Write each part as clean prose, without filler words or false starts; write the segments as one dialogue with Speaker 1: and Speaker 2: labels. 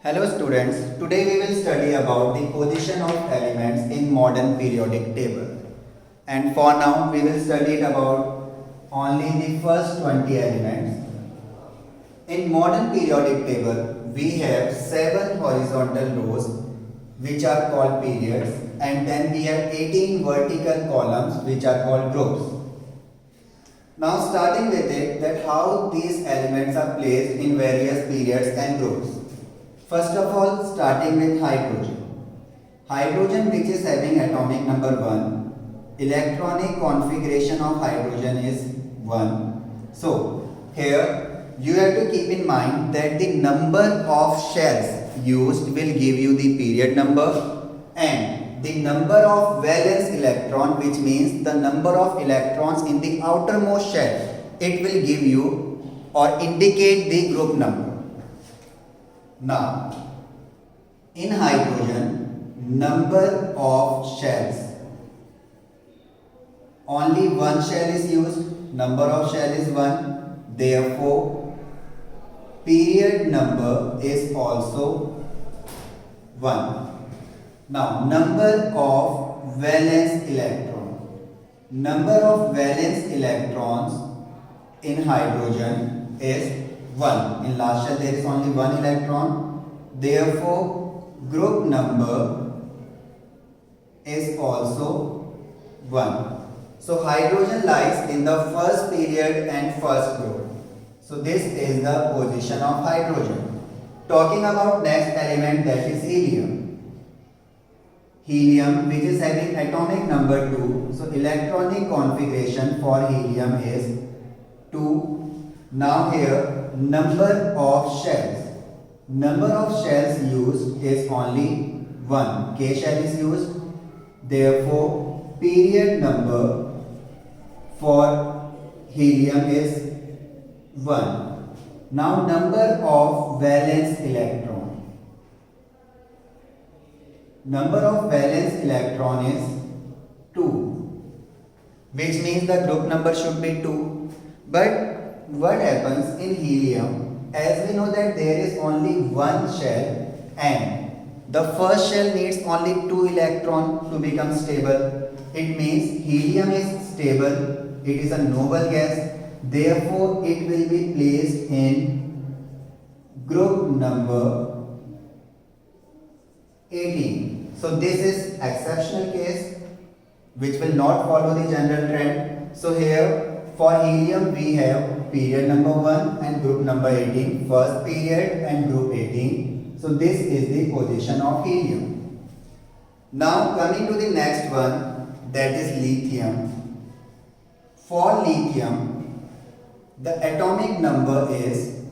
Speaker 1: Hello students, today we will study about the position of elements in modern periodic table. And for now we will study about only the first 20 elements. In modern periodic table, we have 7 horizontal rows which are called periods, and then we have 18 vertical columns which are called groups. Now starting with it, that how these elements are placed in various periods and groups. First of all, starting with hydrogen. Hydrogen, which is having atomic number 1, electronic configuration of hydrogen is 1. So here you have to keep in mind that the number of shells used will give you the period number, and the number of valence electron, which means the number of electrons in the outermost shell, it will give you or indicate the group number. Now, in hydrogen, number of shells, only one shell is used, number of shell is 1, therefore period number is also 1. Now, number of valence electron. Number of valence electrons in hydrogen is 1. In last shell there is only 1 electron. Therefore, group number is also 1. So, hydrogen lies in the first period and first group. So, this is the position of hydrogen. Talking about next element, that is helium. Helium, which is having atomic number 2. So, electronic configuration for helium is 2. Now here, number of shells. Number of shells used is only 1. K shell is used. Therefore, period number for helium is 1. Now, number of valence electron. Number of valence electron is 2, which means the group number should be 2. But what happens in helium, as we know that there is only one shell and the first shell needs only 2 electrons to become stable. It means helium is stable, it is a noble gas, therefore it will be placed in group number 18. So this is exceptional case which will not follow the general trend. So here for helium we have period number 1 and group number 18, first period and group 18. So this is the position of helium. Now coming to the next one, that is lithium. For lithium, the atomic number is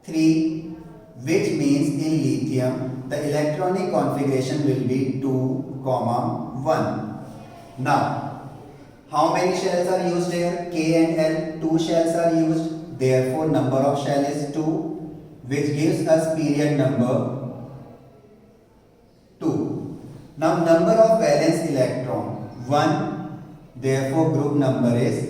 Speaker 1: 3, which means in lithium the electronic configuration will be 2, 1. Now, how many shells are used here? K and L, 2 shells are used. Therefore, number of shell is 2, which gives us period number 2. Now, number of valence electron 1. Therefore, group number is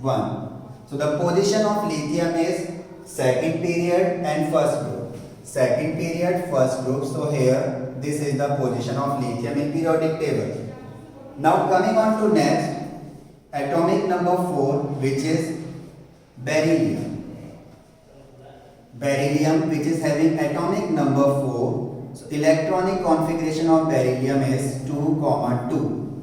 Speaker 1: 1. So, the position of lithium is second period and first group. Second period, first group. So, here this is the position of lithium in periodic table. Now, coming on to next, atomic number 4, which is beryllium. Beryllium, which is having atomic number 4. So, electronic configuration of beryllium is 2, 2.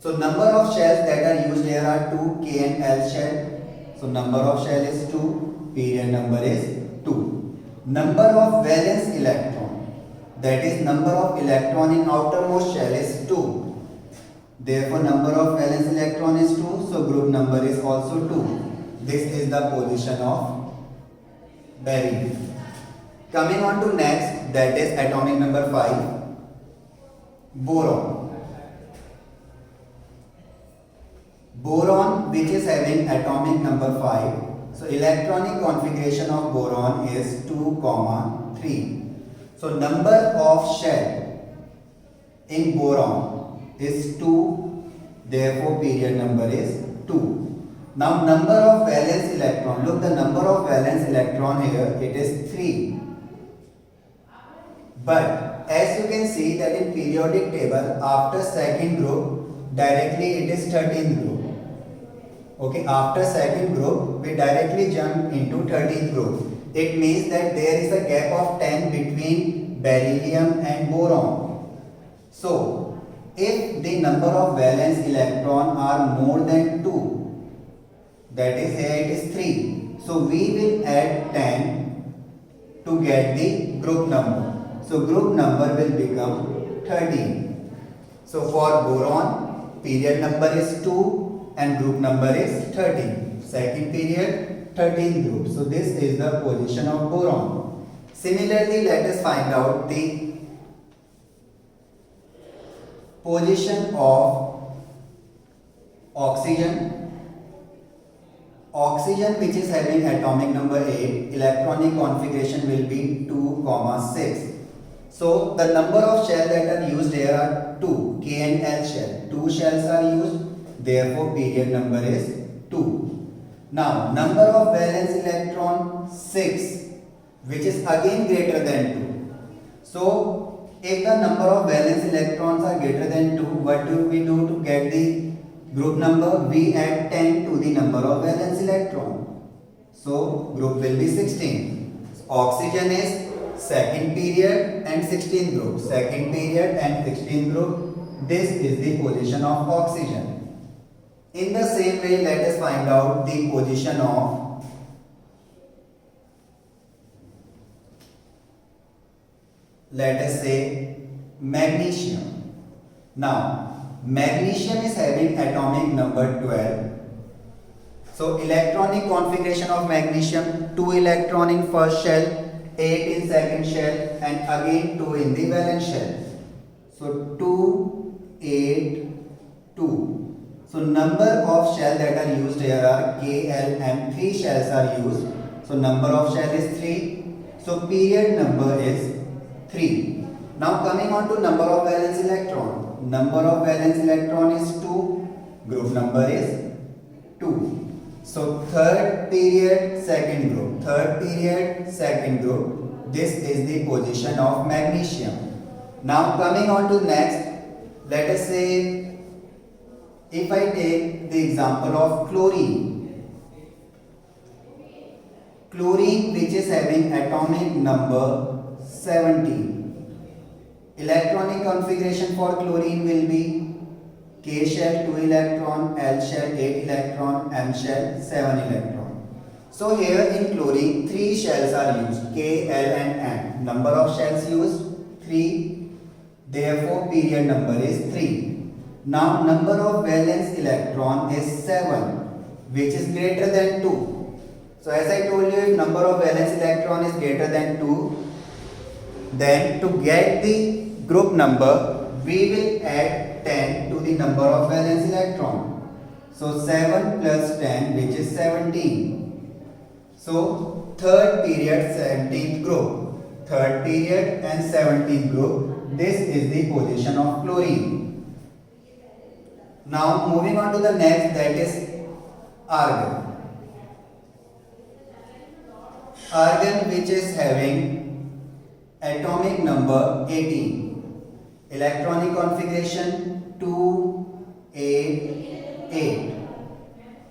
Speaker 1: So, number of shells that are used here are 2, K and L shell. So, number of shell is 2, period number is 2. Number of valence electron, that is number of electron in outermost shell is 2. Therefore, number of valence electron is 2, so group number is also 2. This is the position of beryllium. Coming on to next, that is atomic number 5, boron. Boron, which is having atomic number 5. So, electronic configuration of boron is 2, 3. So, number of shell in boron is 2, therefore period number is 2. Now, number of valence electron, look, the number of valence electron here, it is 3. But as you can see that in periodic table, after second group, directly it is 13th group. Okay, after second group, we directly jump into 13th group. It means that there is a gap of 10 between beryllium and boron. So, if the number of valence electron are more than 2, that is here it is 3. So, we will add 10 to get the group number. So, group number will become 13. So, for boron, period number is 2 and group number is 13. Second period, 13th group. So, this is the position of boron. Similarly, let us find out the position of oxygen. Oxygen, which is having atomic number 8, electronic configuration will be 2, 6. So, the number of shells that are used here are 2, K and L shell. 2 shells are used, therefore period number is 2. Now, number of valence electron 6, which is again greater than 2. So, if the number of valence electrons are greater than 2, what do we do to get the group number? We add 10 to the number of valence electron. So, group will be 16. Oxygen is second period and 16th group. Second period and 16th group. This is the position of oxygen. In the same way, let us find out the position of let us say magnesium. Now, magnesium is having atomic number 12. So, electronic configuration of magnesium, 2 electron in first shell, 8 in second shell and again 2 in the valence shell. So, 2, 8, 2. So, number of shells that are used here are K, L and 3 shells are used. So, number of shell is 3. So, period number is 3. Now, coming on to number of valence electron. Number of valence electron is 2. Group number is 2. So, third period, second group. Third period, second group. This is the position of magnesium. Now, coming on to next, let us say if I take the example of chlorine. Chlorine, which is having atomic number 17. Electronic configuration for chlorine will be K shell 2 electron, L shell 8 electron, M shell 7 electron. So here in chlorine 3 shells are used, K, L and M. Number of shells used 3. Therefore period number is 3. Now number of valence electron is 7, which is greater than 2. So as I told you, if number of valence electron is greater than 2, then to get the group number, we will add 10 to the number of valence electron. So 7 plus 10, which is 17. So third period, 17th group. Third period and 17th group. This is the position of chlorine. Now moving on to the next, that is argon. Argon, which is having atomic number 18. Electronic configuration 2, 8, 8.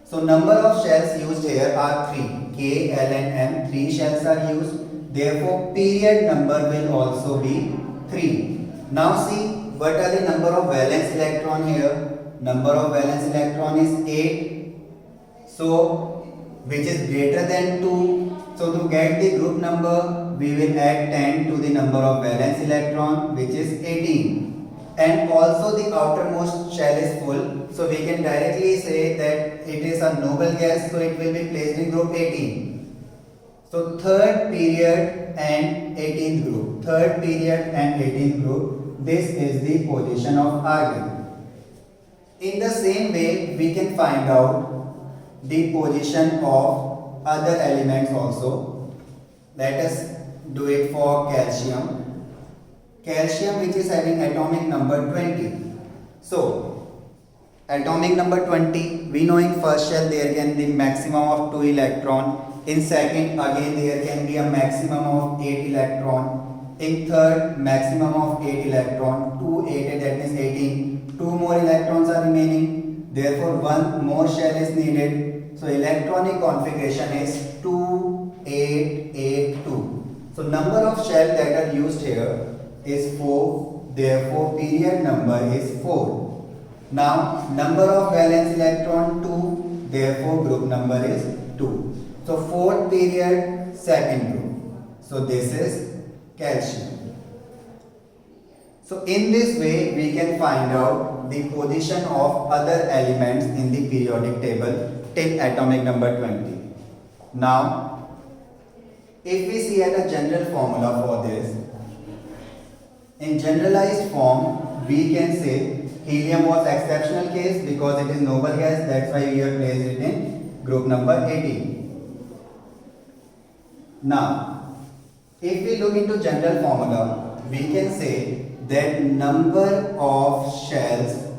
Speaker 1: So number of shells used here are 3. K, L and M, 3 shells are used. Therefore period number will also be 3. Now see, what are the number of valence electron here? Number of valence electron is 8. So, which is greater than 2. So, to get the group number, we will add 10 to the number of valence electron, which is 18. And also the outermost shell is full. So, we can directly say that it is a noble gas. So, it will be placed in group 18. So, third period and 18th group. Third period and 18th group. This is the position of argon. In the same way, we can find out the position of other elements also. Let us do it for calcium. Calcium, which is having atomic number 20. So, atomic number 20, we know in first shell there can be maximum of 2 electron. In second, again there can be a maximum of 8 electron. in third maximum of 8 electron, 2 8 that means 18, 2 more electrons are remaining, therefore one more shell is needed. So electronic configuration is 2 8 8 2. So number of shells that are used here is 4, therefore period number is 4. Now number of valence electron 2, therefore group number is 2. So fourth period, second group. So this is calcium. So in this way we can find out the position of other elements in the periodic table till atomic number 20. Now if we see at a general formula for this, in generalized form we can say helium was exceptional case because it is noble gas, that's why we have placed it in group number 18. Now if we look into general formula, we can say that number of shells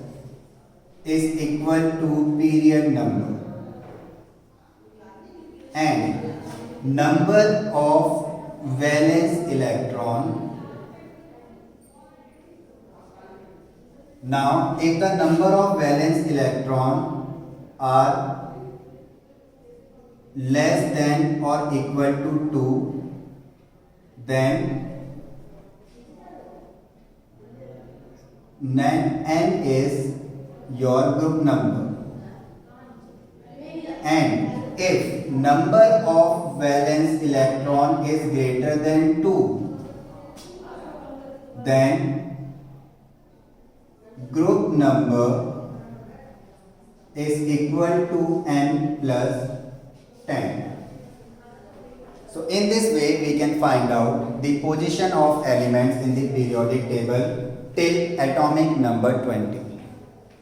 Speaker 1: is equal to period number and number of valence electron. Now if the number of valence electron are less than or equal to 2, then n is your group number, and if number of valence electron is greater than 2, then group number is equal to n plus 10. So in this way we can find out the position of elements in the periodic table till atomic number 20.